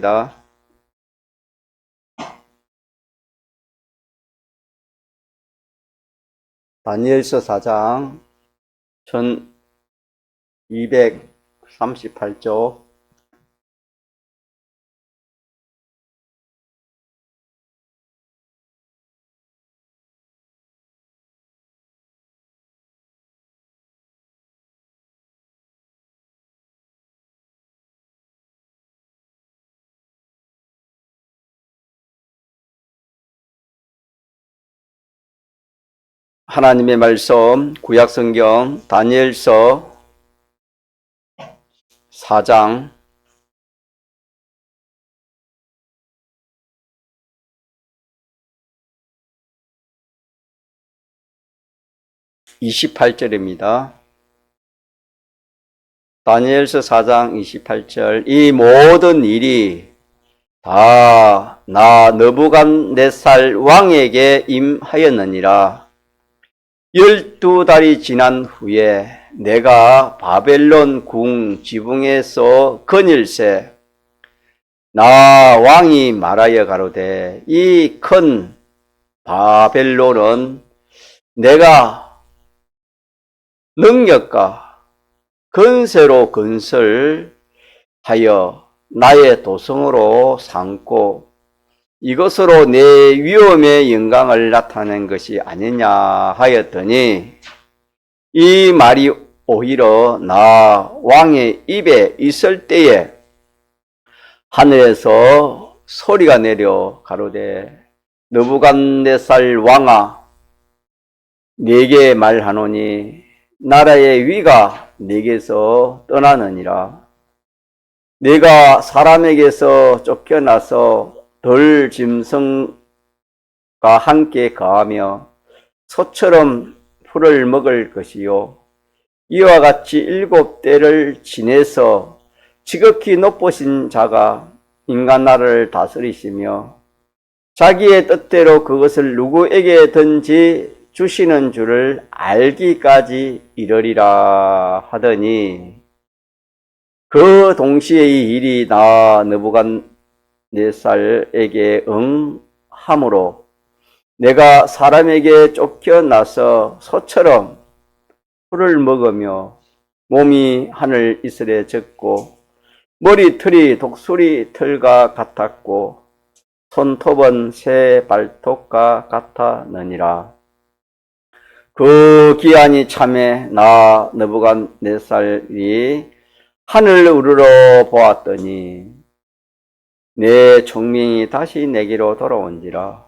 하겠습니다. 다니엘서 4장 1238쪽. 하나님의 말씀, 구약성경 다니엘서 4장 28절입니다. 다니엘서 4장 28절. 이 모든 일이 다 나 느부갓네살 왕에게 임하였느니라. 12달이 지난 후에 내가 바벨론 궁 지붕에서 거닐새 나 왕이 말하여 가로되 이 큰 바벨론은 내가 능력과 건세로 건설하여 나의 도성으로 삼고 이것으로 내 위엄의 영광을 나타낸 것이 아니냐 하였더니 이 말이 오히려 나 왕의 입에 있을 때에 하늘에서 소리가 내려 가로되 느부갓네살 왕아 네게 말하노니 나라의 위가 네게서 떠나느니라. 네가 사람에게서 쫓겨나서 덜 짐승과 함께 거하며 소처럼 풀을 먹을 것이요 이와 같이 7대를 지내서 지극히 높으신 자가 인간 나라를 다스리시며 자기의 뜻대로 그것을 누구에게든지 주시는 줄을 알기까지 이르리라 하더니 그 동시에 이 일이 나 느부갓네살에게 응함으로 내가 사람에게 쫓겨나서 소처럼 풀을 먹으며 몸이 하늘 이슬에 젖고 머리털이 독수리 털과 같았고 손톱은 새 발톱과 같았느니라. 그 기한이 참에 나 느부갓네살이 하늘을 우러러 보았더니 내 총명이 다시 내게로 돌아온지라.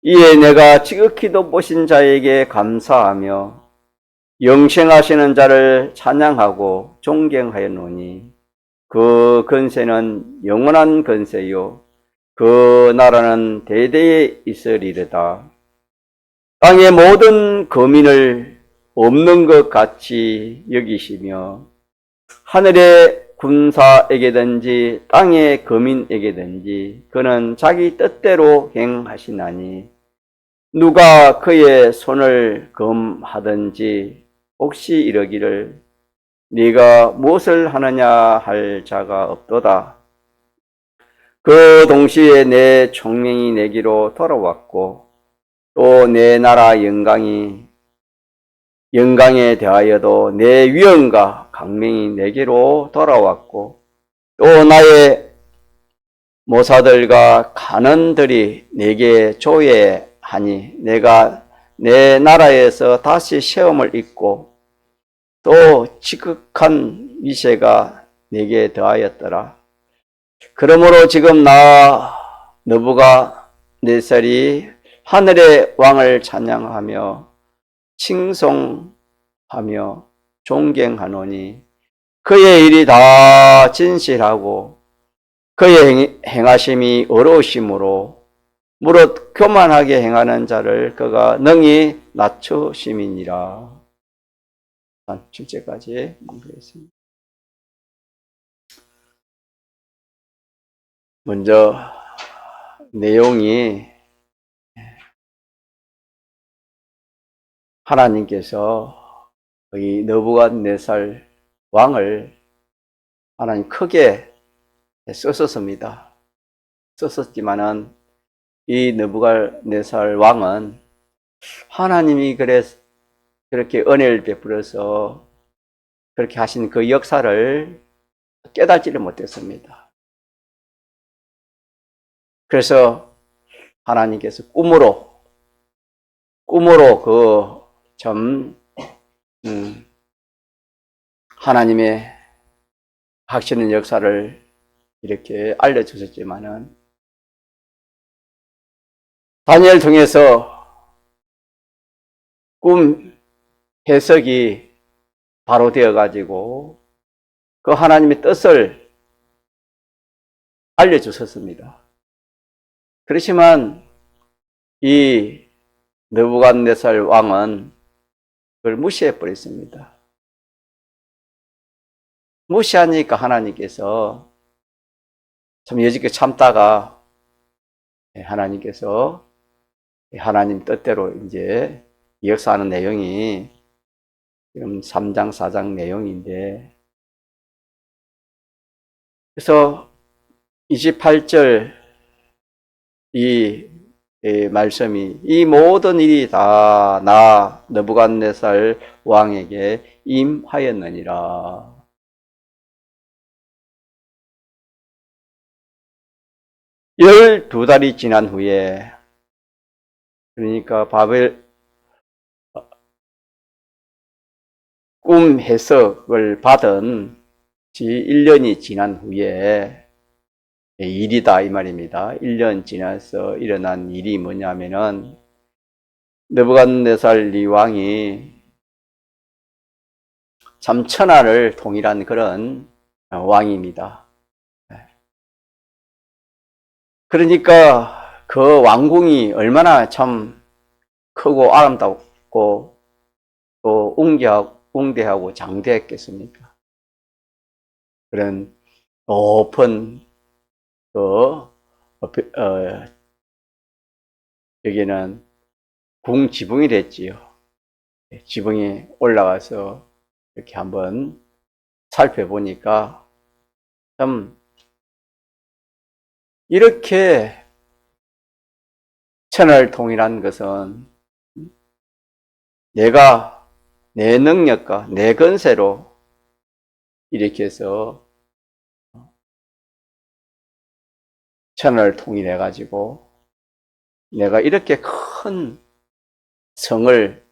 이에 내가 지극히 높으신 자에게 감사하며 영생하시는 자를 찬양하고 존경하였노니 그 건세는 영원한 건세요 그 나라는 대대에 있으리로다. 땅의 모든 거민을 없는 것 같이 여기시며 하늘의 군사에게든지 땅의 거민에게든지 그는 자기 뜻대로 행하시나니 누가 그의 손을 검하든지 혹시 이러기를 네가 무엇을 하느냐 할 자가 없도다. 그 동시에 내 총명이 내게로 돌아왔고 또 내 나라 영광에 대하여도 내 위엄과 강명이 내게로 돌아왔고 또 나의 모사들과 간원들이 내게 조회하니 내가 내 나라에서 다시 시험을 잊고 또 지극한 위세가 내게 더하였더라. 그러므로 지금 나 느부갓네살이 하늘의 왕을 찬양하며 칭송하며 존경하노니 그의 일이 다 진실하고 그의 행하심이 어려우심으로 무릇 교만하게 행하는 자를 그가 능히 낮추심이니라. 7節까지 마무리하겠습니다. 먼저 내용이 하나님께서 이 느부갓네살 왕을 하나님 크게 썼었습니다. 썼었지만은 이 느부갓네살 왕은 하나님이 그렇게 은혜를 베풀어서 그렇게 하신 그 역사를 깨닫지를 못했습니다. 그래서 하나님께서 꿈으로 하나님의 하시는 역사를 이렇게 알려주셨지만은 다니엘 통해서 꿈 해석이 바로 되어가지고 그 하나님의 뜻을 알려주셨습니다. 그렇지만 이 느부갓네살 왕은 그걸 무시해 버렸습니다. 무시하니까 하나님께서 참 여지껏 참다가 하나님께서 하나님 뜻대로 이제 역사하는 내용이 지금 3장, 4장 내용인데, 그래서 28절 이 말씀이 이 모든 일이 다 나 느부갓네살 왕에게 임하였느니라. 12달이 지난 후에, 그러니까 바벨 꿈 해석을 받은 지 1년이 지난 후에 일이다 이 말입니다. 1년 지나서 일어난 일이 뭐냐면은 느부갓네살 이 왕이 참 천하를 통일한 그런 왕입니다. 그러니까 그 왕궁이 얼마나 참 크고 아름답고 또 웅대하고 장대했겠습니까? 그런 높은 여기는 궁 지붕이 됐지요. 지붕에 올라가서 이렇게 한번 살펴보니까 참 이렇게 천하를 통일한 것은 내가 내 능력과 내 건세로 이렇게 해서 천하를 통일해 가지고 내가 이렇게 큰 성을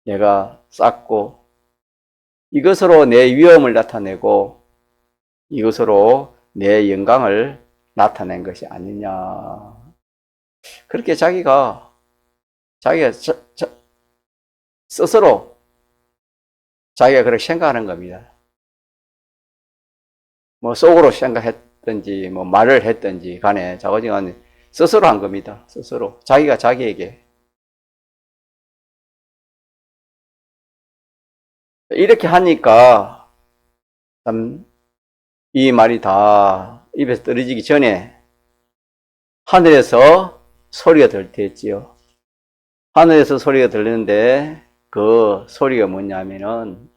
내가 쌓고 이것으로 내 위엄을 나타내고 이것으로 내 영광을 나타낸 것이 아니냐. 그렇게 자기가 스스로 자기가 그렇게 생각하는 겁니다. 뭐 속으로 생각했든지 뭐 말을 했든지 간에 자고지간 스스로 한 겁니다. 스스로 자기가 자기에게 이렇게 하니까 참 이 말이 다 입에서 떨어지기 전에 하늘에서 소리가 들렸지요. 하늘에서 소리가 들리는데 그 소리가 뭐냐면은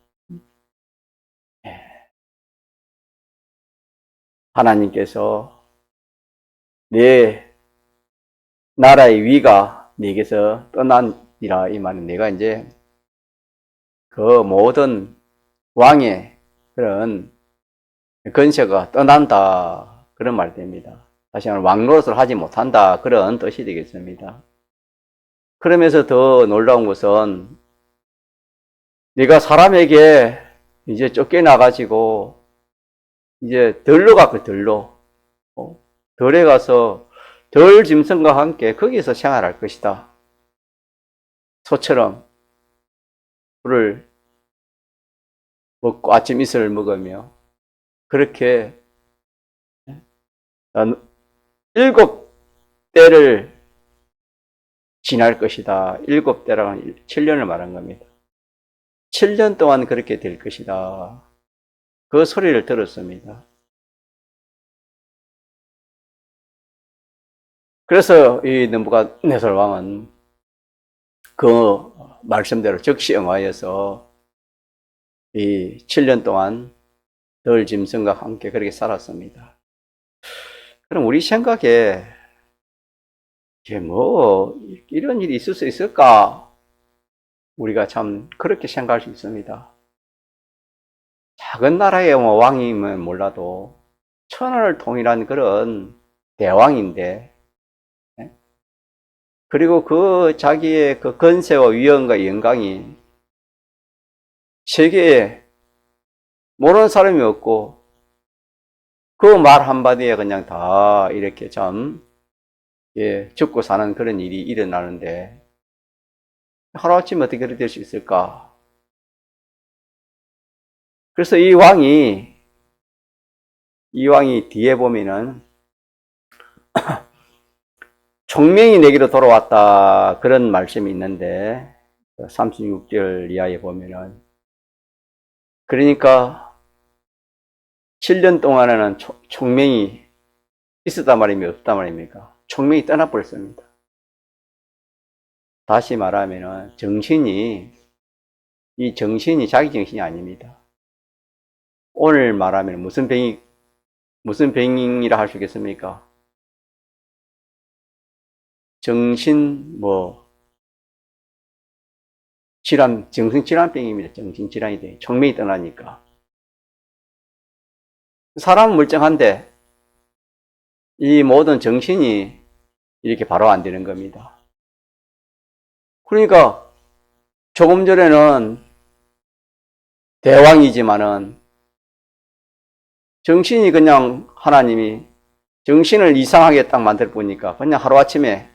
하나님께서 내 나라의 위가 네게서 떠나니라. 이 말은 내가 이제 그 모든 왕의 그런 건세가 떠난다, 그런 말이 됩니다. 다시 말하면 왕노릇을 하지 못한다, 그런 뜻이 되겠습니다. 그러면서 더 놀라운 것은 네가 사람에게 이제 쫓겨나가지고 이제 덜로 가고 덜에 가서 덜 짐승과 함께 거기서 생활할 것이다. 소처럼 꿀을 먹고 아침 이슬을 먹으며 그렇게 7때를 지날 것이다. 7때라는 7년을 말한 겁니다. 7년 동안 그렇게 될 것이다. 그 소리를 들었습니다. 그래서 이 느부갓네살 왕은 그 말씀대로 즉시 응하여서 이 7년 동안 덜 짐승과 함께 그렇게 살았습니다. 그럼 우리 생각에 이게 뭐 이런 일이 있을 수 있을까? 우리가 참 그렇게 생각할 수 있습니다. 작은 나라의 뭐 왕이면 몰라도 천하를 통일한 그런 대왕인데, 그리고 그 자기의 그 건세와 위엄과 영광이 세계에 모르는 사람이 없고 그 말 한마디에 그냥 다 이렇게 참 죽고 사는 그런 일이 일어나는데 하루아침에 어떻게 그렇게 될 수 있을까? 그래서 이 왕이 뒤에 보면은 총명이 내게로 돌아왔다 그런 말씀이 있는데 36절 이하에 보면은, 그러니까 7년 동안에는 총명이 있었단 말입니까? 없단 말입니까? 총명이 떠나버렸습니다. 다시 말하면은 이 정신이 자기 정신이 아닙니다. 오늘 말하면 무슨 병이라 할 수 있겠습니까? 정신 질환, 정신질환병입니다. 정신질환이 돼. 총명이 떠나니까. 사람은 멀쩡한데 이 모든 정신이 이렇게 바로 안 되는 겁니다. 그러니까 조금 전에는 대왕이지만은 정신이 그냥 하나님이 정신을 이상하게 딱 만들어 보니까 그냥 하루아침에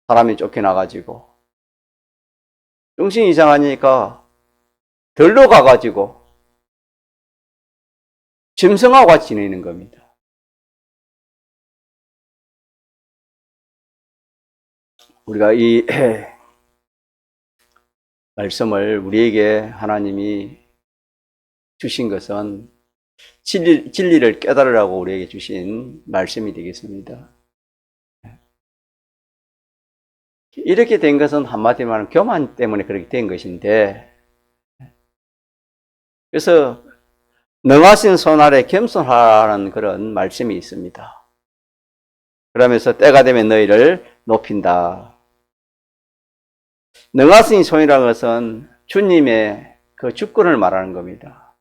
사람이 쫓겨나가지고 정신이 이상하니까 들로 가가지고 짐승하고 같이 지내는 겁니다. 우리가 이 말씀을 우리에게 하나님이 주신 것은 진리를 깨달으라고 우리에게 주신 말씀이 되겠습니다. 이렇게 된 것은 한마디로 말하면 교만 때문에 그렇게 된 것인데, 그래서 능하신 손 아래 겸손하라는 그런 말씀이 있습니다. 그러면서 때가 되면 너희를 높인다. 능하신 손이라는 것은 주님의 그 주권을 말하는 겁니다.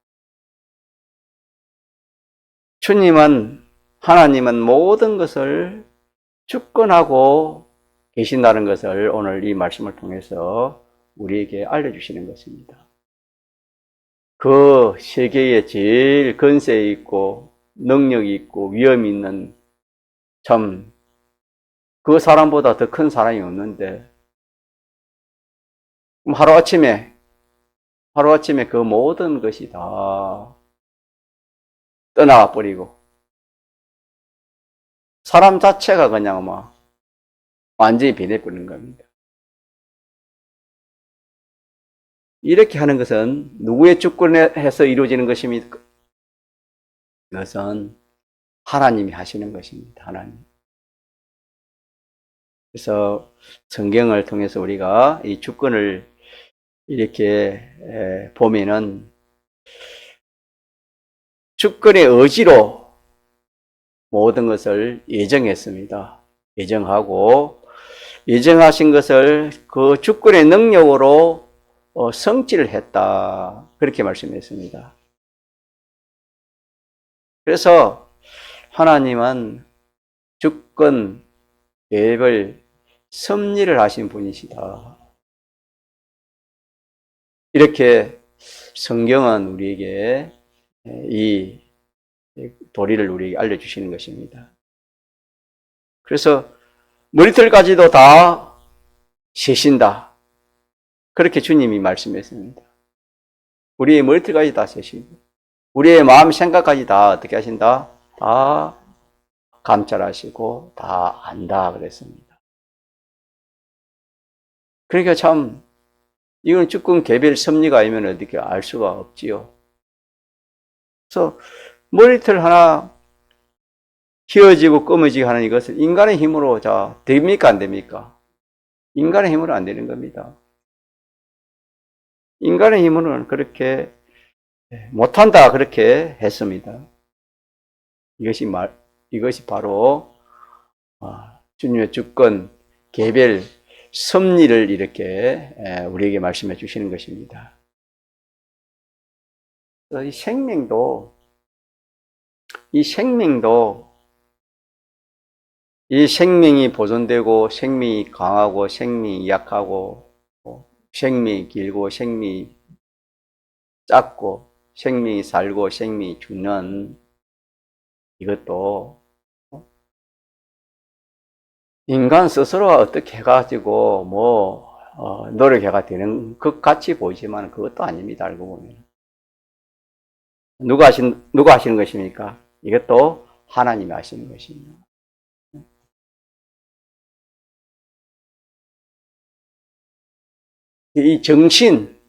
하나님은 모든 것을 주권하고 계신다는 것을 오늘 이 말씀을 통해서 우리에게 알려주시는 것입니다. 그 세계에 제일 근세 있고 능력이 있고 위험이 있는 참 그 사람보다 더 큰 사람이 없는데, 하루아침에 그 모든 것이 다 떠나가 버리고 사람 자체가 그냥 완전히 변해버리는 겁니다. 이렇게 하는 것은 누구의 주권에서 이루어지는 것입니까? 이것은 하나님이 하시는 것입니다. 하나님. 그래서 성경을 통해서 우리가 이 주권을 이렇게 보면은 주권의 의지로 모든 것을 예정했습니다. 예정하신 것을 그 주권의 능력으로 성취를 했다. 그렇게 말씀했습니다. 그래서 하나님은 주권, 계획을 섭리를 하신 분이시다. 이렇게 성경은 우리에게 이 도리를 우리에게 알려주시는 것입니다. 그래서 머리털까지도 다 세신다. 그렇게 주님이 말씀했습니다. 우리의 머리털까지 다 세시고 우리의 마음 생각까지 다 어떻게 하신다? 다 감찰하시고 다 안다 그랬습니다. 그러니까 참 이건 주권 개별 섭리가 아니면 어떻게 알 수가 없지요. 그래서 머리털 하나 휘어지고 검어지고 하는 이것을 인간의 힘으로 됩니까 안 됩니까? 인간의 힘으로 안 되는 겁니다. 인간의 힘으로는 그렇게 못한다 그렇게 했습니다. 이것이 바로 주님의 주권 개별 섭리를 이렇게 우리에게 말씀해 주시는 것입니다. 이 생명도 이 생명이 보존되고 생명이 강하고 생명이 약하고 생명이 길고 생명이 짧고 생명이 살고 생명이 죽는 이것도 인간 스스로가 어떻게 해가지고 노력해가 되는 것 같이 보이지만 그것도 아닙니다. 알고 보면 누가 하시는 것입니까? 이것도 하나님이 하시는 것입니다. 이 정신,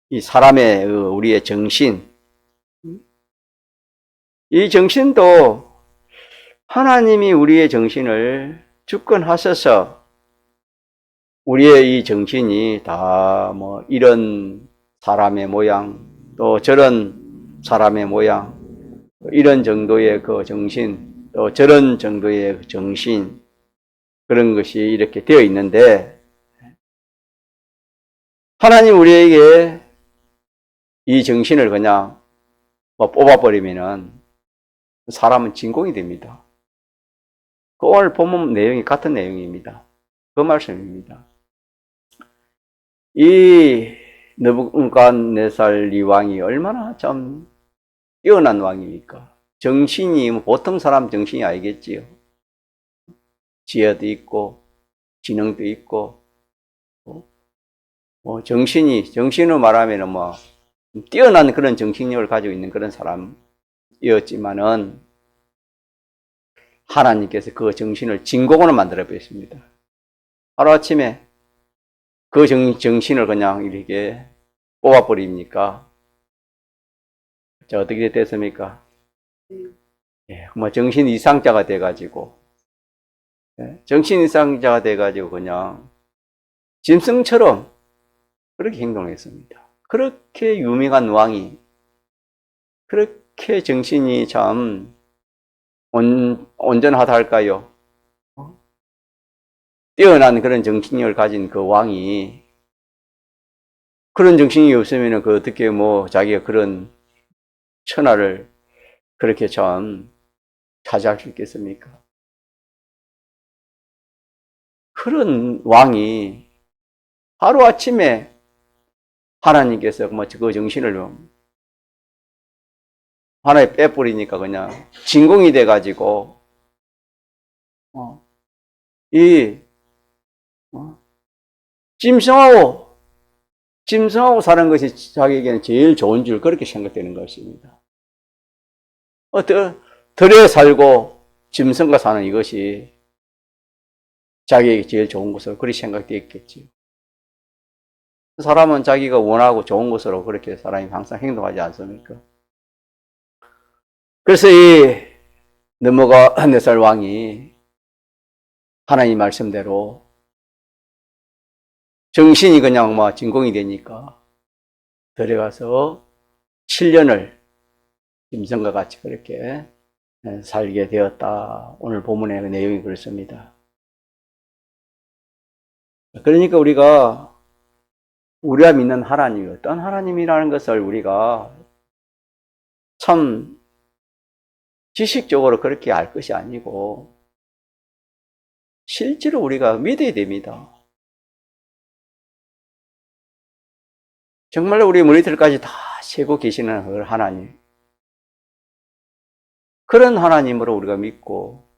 이 사람의 우리의 정신, 이 정신도 하나님이 우리의 정신을 주권하셔서 우리의 이 정신이 다 이런 사람의 모양, 또 저런 사람의 모양, 이런 정도의 그 정신, 또 저런 정도의 정신, 그런 것이 이렇게 되어 있는데, 하나님 우리에게 이 정신을 그냥 뽑아버리면은 사람은 진공이 됩니다. 그 오늘 본문 내용이 같은 내용입니다. 그 말씀입니다. 이 느부갓네살 이 왕이 얼마나 참 뛰어난 왕입니까? 정신이 보통 사람 정신이 아니겠지요. 지혜도 있고 지능도 있고 정신으로 말하면 뛰어난 그런 정신력을 가지고 있는 그런 사람이었지만은 하나님께서 그 정신을 진공으로 만들어 버렸습니다. 하루아침에 그 정신을 그냥 이렇게 뽑아버립니까? 자, 어떻게 됐습니까? 정신 이상자가 돼가지고, 정신 이상자가 돼가지고 그냥 짐승처럼 그렇게 행동했습니다. 그렇게 유명한 왕이, 그렇게 정신이 참 온전하다 할까요? 뛰어난 그런 정신력을 가진 그 왕이 그런 정신이 없으면 어떻게 자기가 그런 천하를 그렇게 참 차지할 수 있겠습니까? 그런 왕이 하루아침에 하나님께서 그 정신을 하나에 빼버리니까 그냥 진공이 돼가지고 짐승하고 사는 것이 자기에게는 제일 좋은 줄 그렇게 생각되는 것입니다. 들에 살고 짐승과 사는 이것이 자기에게 제일 좋은 것으로 그렇게 생각되었겠지요. 사람은 자기가 원하고 좋은 것으로 그렇게 사람이 항상 행동하지 않습니까? 그래서 이 느부갓네살 왕이 하나님 말씀대로 정신이 그냥 진공이 되니까 들어가서 7년을 짐승과 같이 그렇게 살게 되었다. 오늘 본문의 내용이 그렇습니다. 그러니까 우리가 믿는 하나님이 어떤 하나님이라는 것을 우리가 참 지식적으로 그렇게 알 것이 아니고 실제로 우리가 믿어야 됩니다. 정말로 우리 머리털까지 다 세고 계시는 그 하나님, 그런 하나님으로 우리가 믿고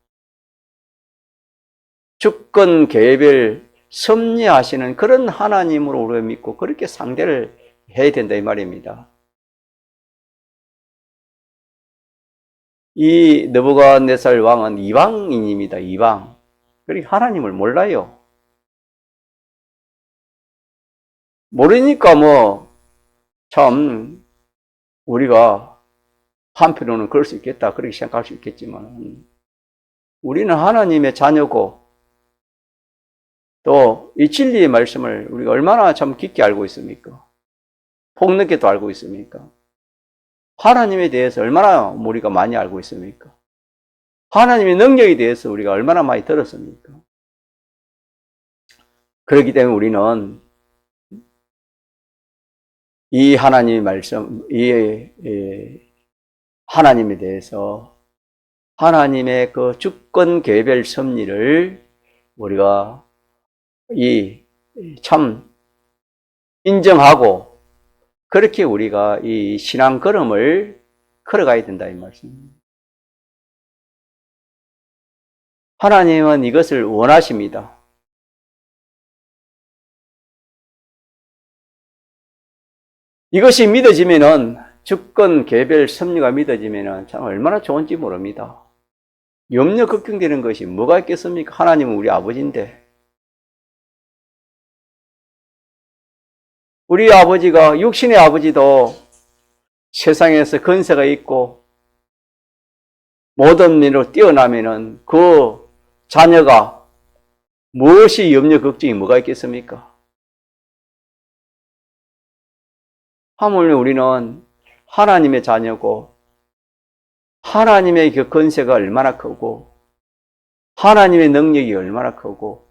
주권 개별 섭리하시는 그런 하나님으로 우리가 믿고 그렇게 상대를 해야 된다 이 말입니다. 이 느부갓네살 왕은 이방인입니다. 이방. 그러니까 하나님을 몰라요. 모르니까 참 우리가 한편으로는 그럴 수 있겠다 그렇게 생각할 수 있겠지만 우리는 하나님의 자녀고 또 이 진리의 말씀을 우리가 얼마나 참 깊게 알고 있습니까? 폭넓게도 알고 있습니까? 하나님에 대해서 얼마나 우리가 많이 알고 있습니까? 하나님의 능력에 대해서 우리가 얼마나 많이 들었습니까? 그렇기 때문에 우리는 이 하나님의 말씀, 이 하나님에 대해서 하나님의 그 주권 개별 섭리를 우리가 참 인정하고 그렇게 우리가 이 신앙 걸음을 걸어가야 된다 이 말씀입니다. 하나님은 이것을 원하십니다. 이것이 믿어지면은 주권 개별 섭리가 믿어지면은 참 얼마나 좋은지 모릅니다. 염려 걱정되는 것이 뭐가 있겠습니까? 하나님은 우리 아버지인데. 우리 아버지가 육신의 아버지도 세상에서 건세가 있고 모든 면으로 뛰어나면은 그 자녀가 무엇이 염려 걱정이 뭐가 있겠습니까? 하물며 우리는 하나님의 자녀고 하나님의 그 건세가 얼마나 크고 하나님의 능력이 얼마나 크고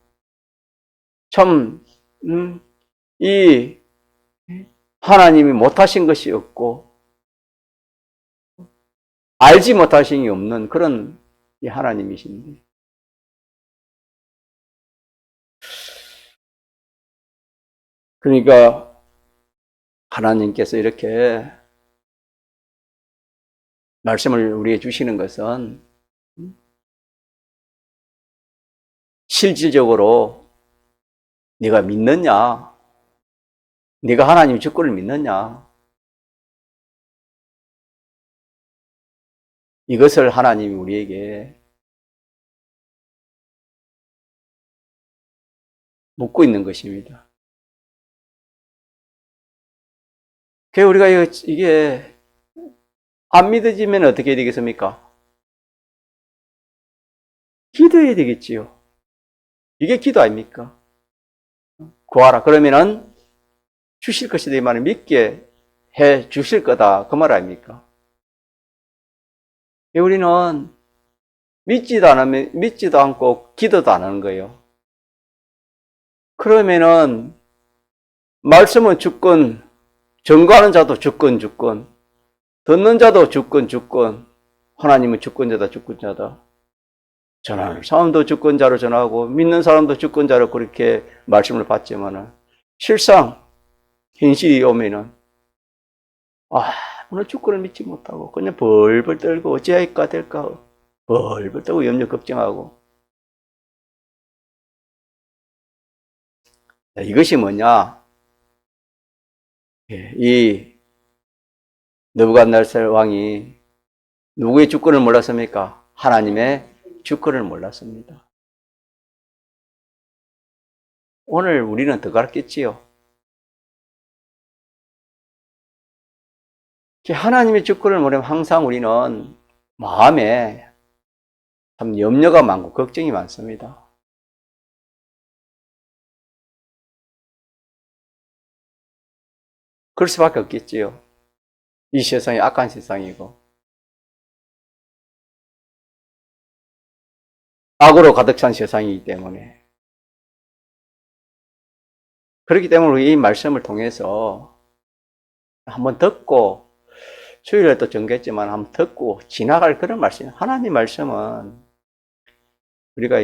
참 이 하나님이 못하신 것이 없고 알지 못하신 게 없는 그런 이 하나님이신데 그러니까 하나님께서 이렇게 말씀을 우리에게 주시는 것은 실질적으로 네가 믿느냐? 네가 하나님의 주권을 믿느냐? 이것을 하나님이 우리에게 묻고 있는 것입니다. 그래서 우리가 이게 안 믿어지면 어떻게 되겠습니까? 기도해야 되겠지요. 이게 기도 아닙니까? 구하라. 그러면은 주실 것이다. 이 말을 믿게 해 주실 거다. 그 말 아닙니까? 우리는 믿지도 않고 기도도 안 하는 거예요. 그러면은 말씀은 주권, 전가하는 자도 주권, 듣는 자도 주권, 하나님은 주권자다. 전하는 사람도 주권자로 전하고 믿는 사람도 주권자로 그렇게 말씀을 받지만은 실상 현실이 오면은 오늘 주권을 믿지 못하고 그냥 벌벌 떨고 어찌할까 될까 벌벌 떨고 염려 걱정하고 이것이 뭐냐? 이 느부갓네살 왕이 누구의 주권을 몰랐습니까? 하나님의 주권을 몰랐습니다. 오늘 우리는 더 가르쳤지요. 하나님의 주권을 모르면 항상 우리는 마음에 참 염려가 많고 걱정이 많습니다. 그럴 수밖에 없겠지요. 이 세상이 악한 세상이고 악으로 가득 찬 세상이기 때문에 그렇기 때문에 이 말씀을 통해서 한번 듣고 주일에 또 전개했지만 한번 듣고 지나갈 그런 말씀이에요. 하나님 말씀은 우리가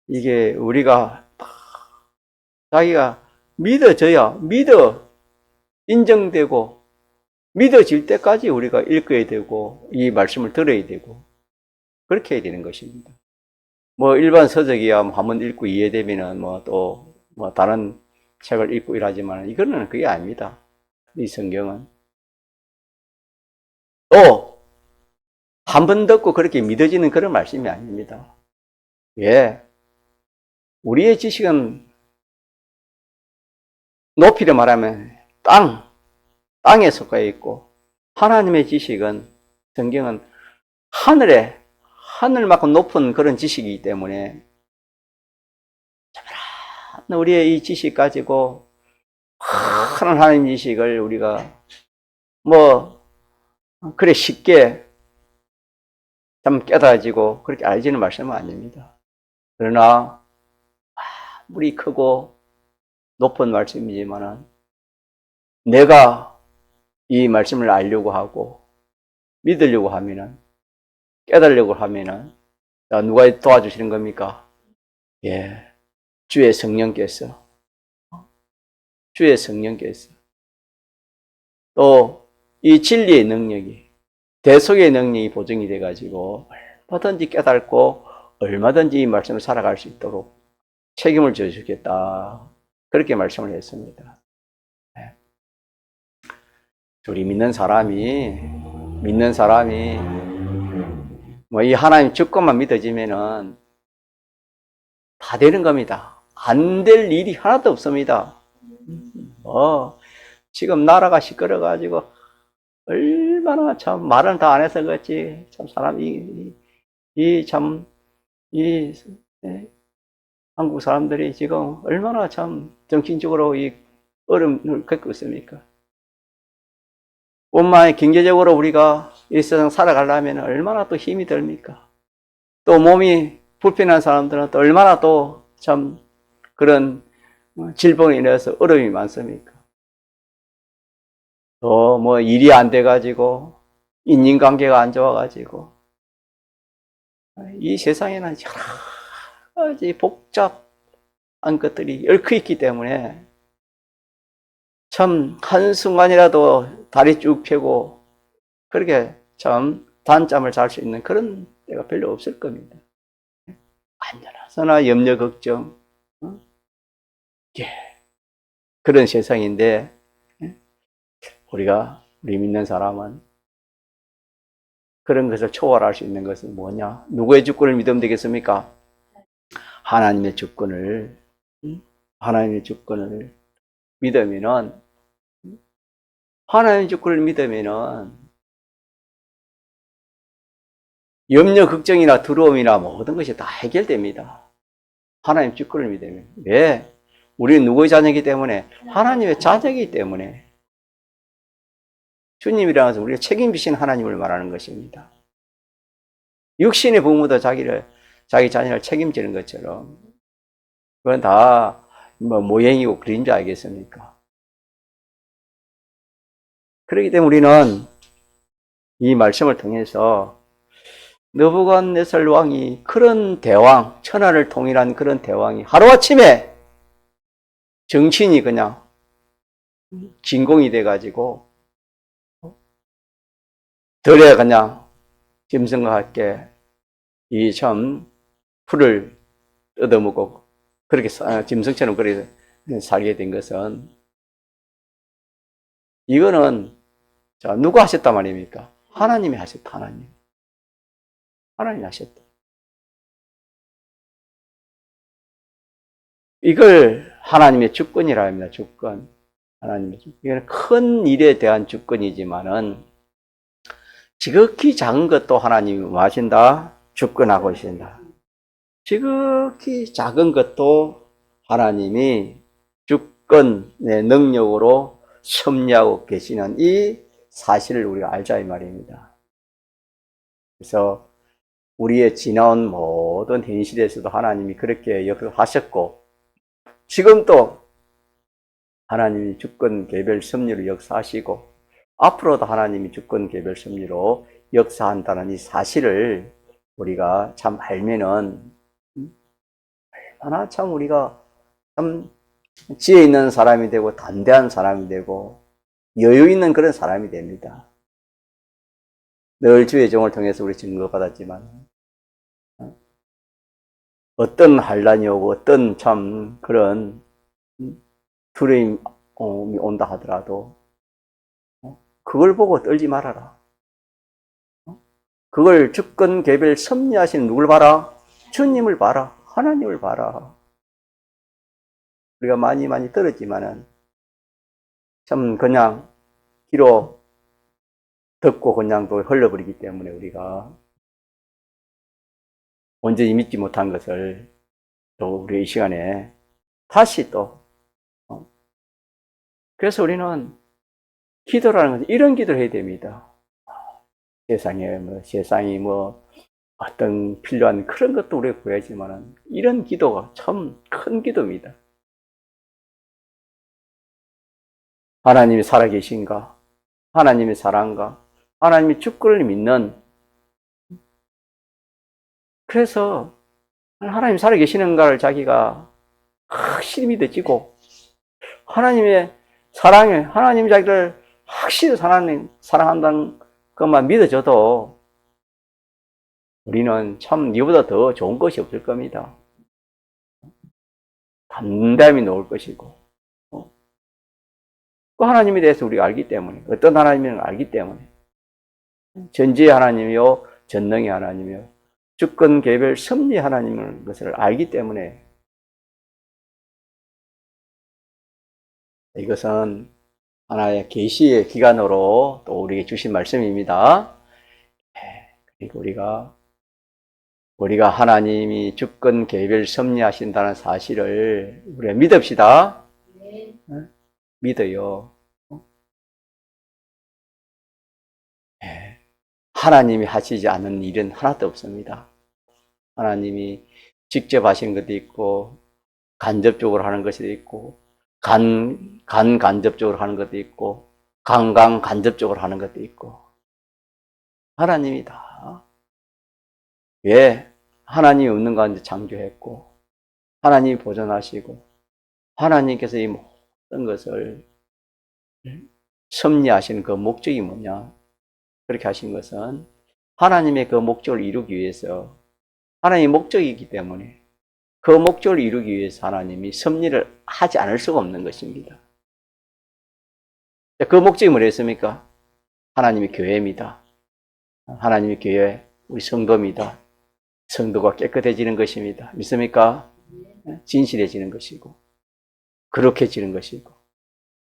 이게 우리가 자기가 믿어져야 인정되고 믿어질 때까지 우리가 읽어야 되고 이 말씀을 들어야 되고 그렇게 해야 되는 것입니다. 뭐 일반 서적이야 한번 읽고 이해되면은 또 다른 책을 읽고 이러지만 이거는 그게 아닙니다. 이 성경은 또 한 번 듣고 그렇게 믿어지는 그런 말씀이 아닙니다. 왜? 우리의 지식은 높이를 말하면 땅에 속해 있고 하나님의 지식은 성경은 하늘만큼 높은 그런 지식이기 때문에 우리의 이 지식 가지고 큰 하나님 지식을 우리가 뭐 그래 쉽게 참 깨달아지고 그렇게 알지는 말씀은 아닙니다. 그러나 물이 크고 높은 말씀이지만은 내가 이 말씀을 알려고 하고 믿으려고 하면은 깨달으려고 하면은 누가 도와주시는 겁니까? 예, 주의 성령께서 또 이 진리의 능력이 대속의 능력이 보증이 돼가지고 얼마든지 깨닫고 얼마든지 이 말씀을 살아갈 수 있도록 책임을 져주겠다. 그렇게 말씀을 했습니다. 우리 믿는 사람이 뭐 이 하나님 주권만 믿어지면은 다 되는 겁니다. 안 될 일이 하나도 없습니다. 지금 나라가 시끄러가지고 얼마나 참 말은 다 안 해서 그렇지 참 사람이 한국 사람들이 지금 얼마나 참 정신적으로 이 어려움을 겪고 있습니까? 뿐만 경제적으로 우리가 이 세상 살아가려면 얼마나 또 힘이 듭니까? 또 몸이 불편한 사람들은 또 얼마나 또 참 그런 질병에 인해서 어려움이 많습니까? 또 뭐 일이 안 돼가지고 인간관계가 안 좋아가지고 이 세상에는 여러 가지 복잡한 것들이 얽혀 있기 때문에 참 한순간이라도 다리 쭉 펴고 그렇게 참 단잠을 잘 수 있는 그런 때가 별로 없을 겁니다. 안전하서나 염려 걱정 그런 세상인데 우리 믿는 사람은 그런 것을 초월할 수 있는 것은 뭐냐? 누구의 주권을 믿으면 되겠습니까? 하나님의 주권을 믿으면은 하나님의 주권을 믿으면은 염려, 걱정이나 두려움이나 모든 것이 다 해결됩니다. 하나님 주권을 믿으면. 왜? 우리는 누구의 자녀이기 때문에? 하나님의 자녀이기 때문에. 주님이라는 것은 우리가 책임지신 하나님을 말하는 것입니다. 육신의 부모도 자기 자녀를 책임지는 것처럼 그건 다 뭐 모형이고 그림자 아니겠습니까? 그렇기 때문에 우리는 이 말씀을 통해서 느부갓네살 왕이 그런 대왕, 천하를 통일한 그런 대왕이 하루아침에 정신이 그냥 진공이 돼가지고 덜에 그냥 짐승과 함께 이 참 풀을 뜯어먹고 그렇게 짐승처럼 그렇게 살게 된 것은 이거는 자 누가 하셨단 말입니까? 하나님이 하셨다. 하나님이 하셨다. 이걸 하나님의 주권이라 합니다. 주권. 하나님의 주권. 이건 큰 일에 대한 주권이지만은 지극히 작은 것도 하나님이 뭐 하신다? 주권하고 계신다. 지극히 작은 것도 하나님이 주권의 능력으로 섭리하고 계시는 이 사실을 우리가 알자 이 말입니다. 그래서 우리의 지나온 모든 현실에서도 하나님이 그렇게 역사하셨고 지금도 하나님이 주권 개별 섭리로 역사하시고 앞으로도 하나님이 주권 개별 섭리로 역사한다는 이 사실을 우리가 참 알면은 얼마나 참 우리가 참 지혜 있는 사람이 되고 담대한 사람이 되고 여유 있는 그런 사람이 됩니다. 늘 주의 종을 통해서 우리 증거받았지만 어떤 환란이 오고 어떤 참 그런 두려움이 온다 하더라도 그걸 보고 떨지 말아라. 그걸 주권 개별 섭리하신 누굴 봐라? 주님을 봐라. 하나님을 봐라. 우리가 많이 들었지만은 참 그냥 귀로 듣고 그냥 또 흘려버리기 때문에 우리가 온전히 믿지 못한 것을 또 우리 이 시간에 다시 또 그래서 우리는 기도라는 것은 이런 기도를 해야 됩니다. 세상이 어떤 필요한 그런 것도 우리가 구해야지만 이런 기도가 참 큰 기도입니다. 하나님이 살아계신가? 하나님의 사랑과 하나님의 주권을 믿는, 그래서 하나님 살아계시는가를 자기가 확실히 믿어지고 하나님의 사랑에 하나님 자기를 확실히 사랑한다는 것만 믿어져도 우리는 참 이보다 더 좋은 것이 없을 겁니다. 담담히 놓을 것이고, 그 하나님에 대해서 우리가 알기 때문에, 어떤 하나님인지 알기 때문에, 전지의 하나님이요 전능의 하나님이요 주권 개별 섭리 하나님인 것을 알기 때문에, 이것은 하나의 계시의 기간으로 또 우리에게 주신 말씀입니다. 그리고 우리가 하나님이 주권 개별 섭리하신다는 사실을 우리가 믿읍시다. 네. 믿어요. 하나님이 하시지 않은 일은 하나도 없습니다. 하나님이 직접 하신 것도 있고, 간접적으로 하는 것이 있고, 간접적으로 하는 것도 있고, 간접적으로 하는 것도 있고, 하나님이다. 왜? 하나님이 없는 가운데 창조했고, 하나님이 보존하시고, 하나님께서 이 모든 것을 섭리하시는 그 목적이 뭐냐? 그렇게 하신 것은 하나님의 그 목적을 이루기 위해서, 하나님의 목적이기 때문에 그 목적을 이루기 위해서 하나님이 섭리를 하지 않을 수가 없는 것입니다. 그 목적이 뭐랬습니까? 하나님의 교회입니다. 하나님의 교회, 우리 성도입니다. 성도가 깨끗해지는 것입니다. 믿습니까? 진실해지는 것이고, 거룩해지는 것이고,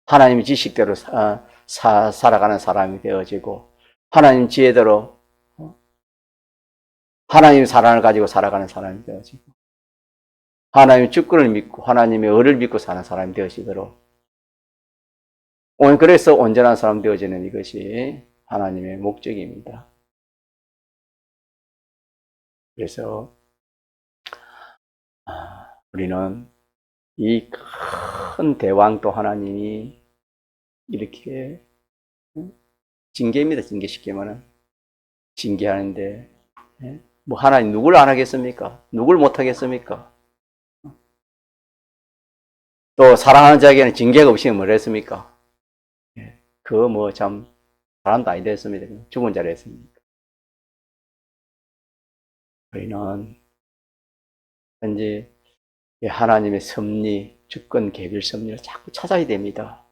하나님의 지식대로 살아가는 사람이 되어지고, 하나님 지혜대로 하나님의 사랑을 가지고 살아가는 사람이 되어지고, 하나님의 주권을 믿고 하나님의 의를 믿고 사는 사람이 되어지도록, 그래서 온전한 사람 되어지는 이것이 하나님의 목적입니다. 그래서 우리는 이 큰 대왕 또 하나님이 이렇게 징계입니다. 징계 쉽게 말하면 징계하는데, 뭐 하나님 누굴 안 하겠습니까? 누굴 못 하겠습니까? 또 사랑하는 자에게는 징계가 없이면 뭘 했습니까? 그거 뭐 참 사람도 아니 됐습니다. 죽은 자를 했습니까? 우리는 현재 하나님의 섭리, 주권 개별 섭리를 자꾸 찾아야 됩니다.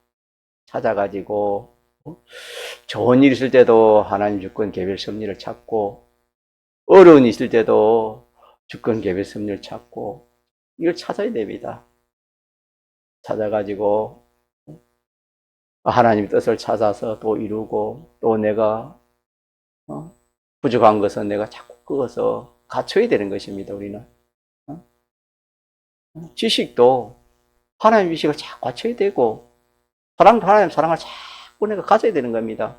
찾아가지고 좋은 일 있을 때도 하나님 주권 개별 섭리를 찾고, 어려운 일 있을 때도 주권 개별 섭리를 찾고, 이걸 찾아야 됩니다. 찾아가지고 하나님의 뜻을 찾아서 또 이루고, 또 내가 부족한 것은 내가 자꾸 그어서 갖춰야 되는 것입니다. 우리는 지식도 하나님의 지식을 자꾸 갖춰야 되고, 사랑도 하나님 사랑을 자꾸 내가 가져야 되는 겁니다.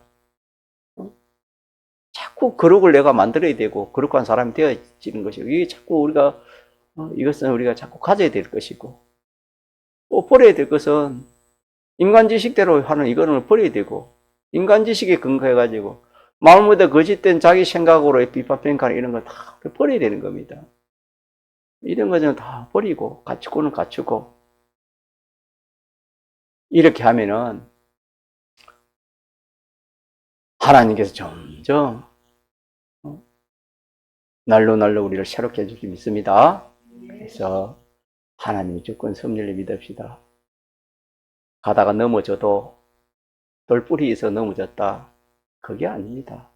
자꾸 거룩을 내가 만들어야 되고, 거룩한 사람이 되어지는 것이고, 이게 자꾸 이것은 우리가 자꾸 가져야 될 것이고, 또 버려야 될 것은 인간 지식대로 하는 이거는 버려야 되고, 인간 지식에 근거해가지고 마음보다 거짓된 자기 생각으로 비판평가하는 이런 거 다 버려야 되는 겁니다. 이런 것은 다 버리고 갖추고는 갖추고, 이렇게 하면은 하나님께서 점점 날로 우리를 새롭게 해줄 줄 믿습니다. 그래서 하나님의 주권 섭리를 믿읍시다. 가다가 넘어져도 돌뿌리에서 넘어졌다, 그게 아닙니다.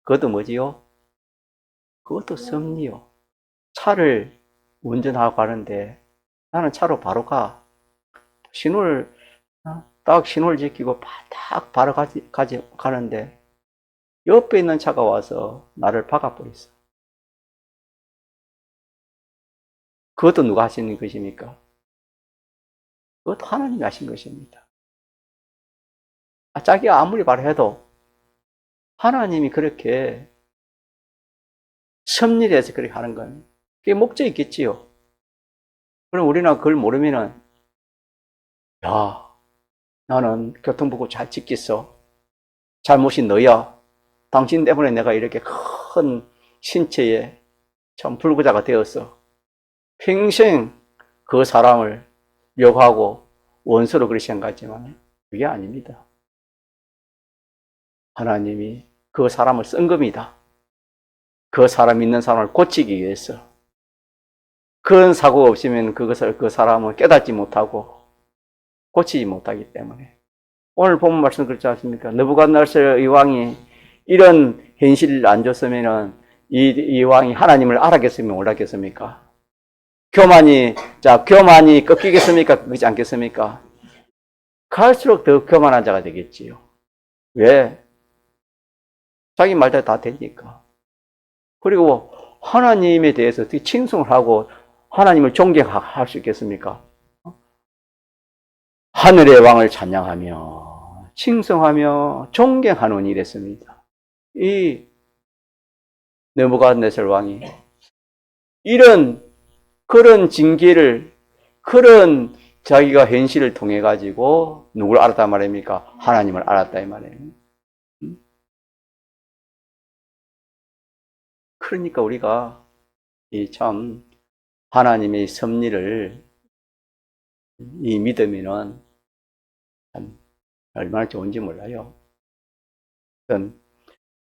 그것도 뭐지요? 그것도 섭리요. 차를 운전하고 가는데 나는 차로 바로 가. 딱 신호를 지키고 딱 바로 가는데 옆에 있는 차가 와서 나를 박아버렸어. 그것도 누가 하시는 것입니까? 그것도 하나님이 하신 것입니다. 자기가 아무리 말해도 하나님이 그렇게 섭리해서 그렇게 하는 건 그게 목적이 있겠지요. 그럼 우리는 그걸 모르면은, 야, 나는 교통보고 잘 지켰어. 잘못이 너야. 당신 때문에 내가 이렇게 큰 신체에 참 불구자가 되었어. 평생 그 사람을 욕하고 원수로 그렇게 생각하지만 그게 아닙니다. 하나님이 그 사람을 쓴 겁니다. 그 사람 있는 사람을 고치기 위해서. 그런 사고가 없으면 그 사람은 깨닫지 못하고 고치지 못하기 때문에. 오늘 본 말씀 그렇지 않습니까? 느부갓네살 이 왕이 이런 현실을 안 줬으면은 이 왕이 하나님을 알았겠습니까? 몰랐겠습니까? 교만이 꺾이겠습니까? 꺾이지 않겠습니까? 갈수록 더 교만한 자가 되겠지요. 왜? 자기 말대로 다 되니까. 그리고 하나님에 대해서 어떻게 칭송을 하고 하나님을 존경할 수 있겠습니까? 하늘의 왕을 찬양하며 칭송하며 존경하노니 이랬습니다. 이 느부갓네살 왕이 그런 징계를, 그런 자기가 현실을 통해 가지고 누굴 알았단 말입니까? 하나님을 알았다 이 말이에요. 그러니까 우리가 참 하나님의 섭리를 믿으면은 참 얼마나 좋은지 몰라요.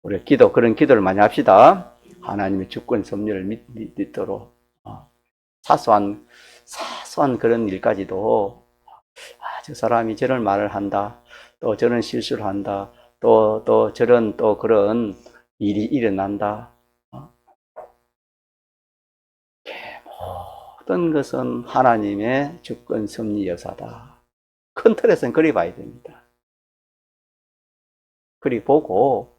우리 그런 기도를 많이 합시다. 하나님의 주권 섭리를 믿도록. 사소한 그런 일까지도, 저 사람이 저런 말을 한다, 또 저런 실수를 한다, 또 저런 또 그런 일이 일어난다. 모든 것은 하나님의 주권 섭리 여사다. 큰 틀에서는 그리 봐야 됩니다. 그리 보고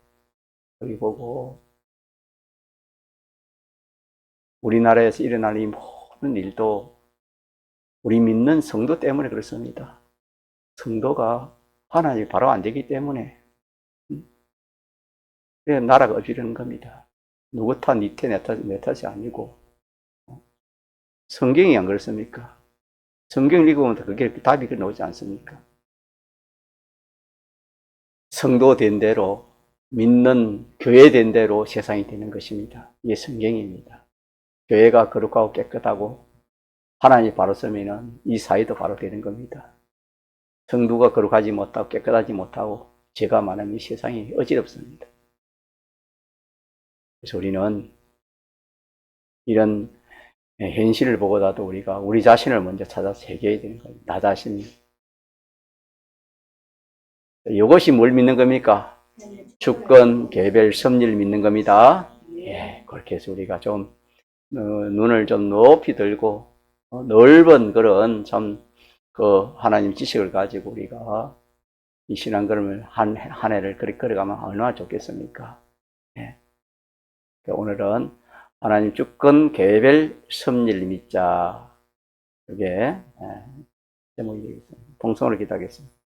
우리나라에서 일어날 이 모든 일도 우리 믿는 성도 때문에 그렇습니다. 성도가 하나님이 바로 안 되기 때문에 나라가 어지르는 겁니다. 누구 탓, 니 탓, 내 탓이 아니고. 성경이 안 그렇습니까? 성경을 읽으면 그게 답이 나오지 않습니까? 성도 된 대로, 믿는 교회 된 대로 세상이 되는 것입니다. 이게 성경입니다. 교회가 거룩하고 깨끗하고 하나님이 바로 서면은 이 사회도 바로 되는 겁니다. 성도가 거룩하지 못하고 깨끗하지 못하고 죄가 많은 이 세상이 어지럽습니다. 그래서 우리는 이런 현실을 보고라도 우리가 우리 자신을 먼저 찾아서 해결해야 되는 거예요. 나 자신. 이것이 뭘 믿는 겁니까? 주권, 개별, 섭리를 믿는 겁니다. 예, 그렇게 해서 우리가 좀 눈을 좀 높이 들고 넓은 그런 참 하나님 지식을 가지고 우리가 이 신앙걸음을 한 해를 그렇게 걸어가면 얼마나 좋겠습니까? 예. 오늘은 하나님 주권, 개별, 섭리를 믿자. 이게 제목이 되겠습니다. 봉송으로 기도하겠습니다.